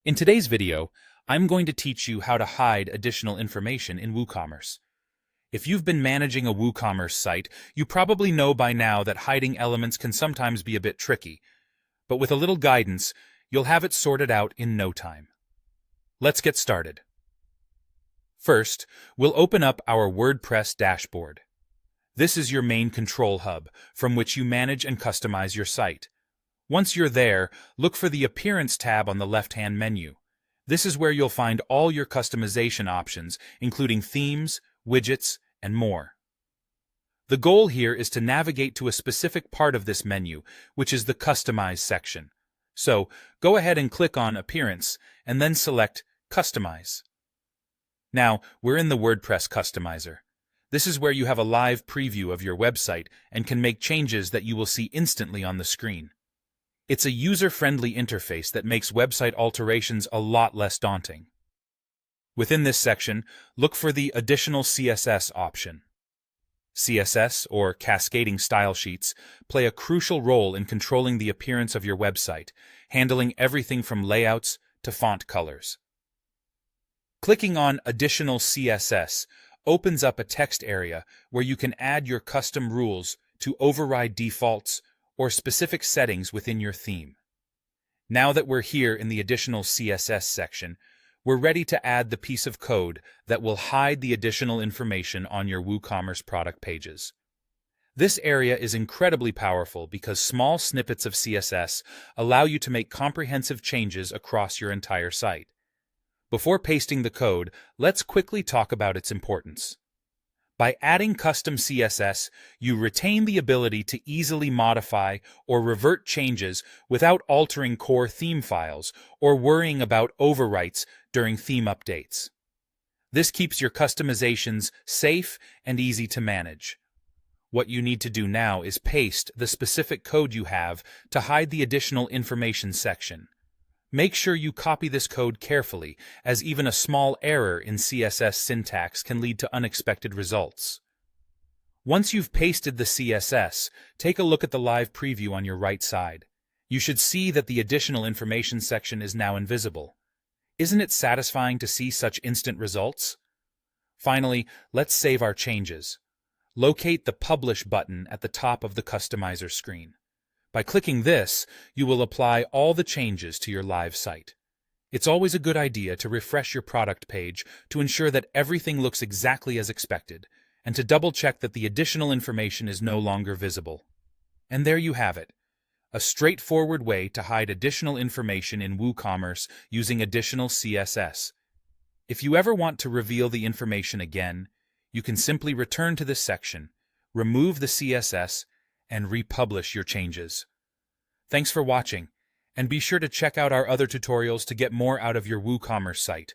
In today's video, I'm going to teach you how to hide additional information in WooCommerce. If you've been managing a WooCommerce site, you probably know by now that hiding elements can sometimes be a bit tricky, but with a little guidance, you'll have it sorted out in no time. Let's get started. First, we'll open up our WordPress dashboard. This is your main control hub, from which you manage and customize your site. Once you're there, look for the Appearance tab on the left-hand menu. This is where you'll find all your customization options, including themes, widgets, and more. The goal here is to navigate to a specific part of this menu, which is the Customize section. So, go ahead and click on Appearance, and then select Customize. Now, we're in the WordPress Customizer. This is where you have a live preview of your website and can make changes that you will see instantly on the screen. It's a user-friendly interface that makes website alterations a lot less daunting. Within this section, look for the Additional CSS option. CSS, or cascading style sheets, play a crucial role in controlling the appearance of your website, handling everything from layouts to font colors. Clicking on Additional CSS opens up a text area where you can add your custom rules to override defaults or specific settings within your theme. Now that we're here in the Additional CSS section, we're ready to add the piece of code that will hide the additional information on your WooCommerce product pages. This area is incredibly powerful because small snippets of CSS allow you to make comprehensive changes across your entire site. Before pasting the code, let's quickly talk about its importance. By adding custom CSS, you retain the ability to easily modify or revert changes without altering core theme files or worrying about overwrites during theme updates. This keeps your customizations safe and easy to manage. What you need to do now is paste the specific code you have to hide the additional information section. Make sure you copy this code carefully, as even a small error in CSS syntax can lead to unexpected results. Once you've pasted the CSS, take a look at the live preview on your right side. You should see that the additional information section is now invisible. Isn't it satisfying to see such instant results? Finally, let's save our changes. Locate the Publish button at the top of the Customizer screen. By clicking this, you will apply all the changes to your live site. It's always a good idea to refresh your product page to ensure that everything looks exactly as expected, and to double-check that the additional information is no longer visible. And there you have it, a straightforward way to hide additional information in WooCommerce using additional CSS. If you ever want to reveal the information again, you can simply return to this section, remove the CSS, and republish your changes. Thanks for watching, and be sure to check out our other tutorials to get more out of your WooCommerce site.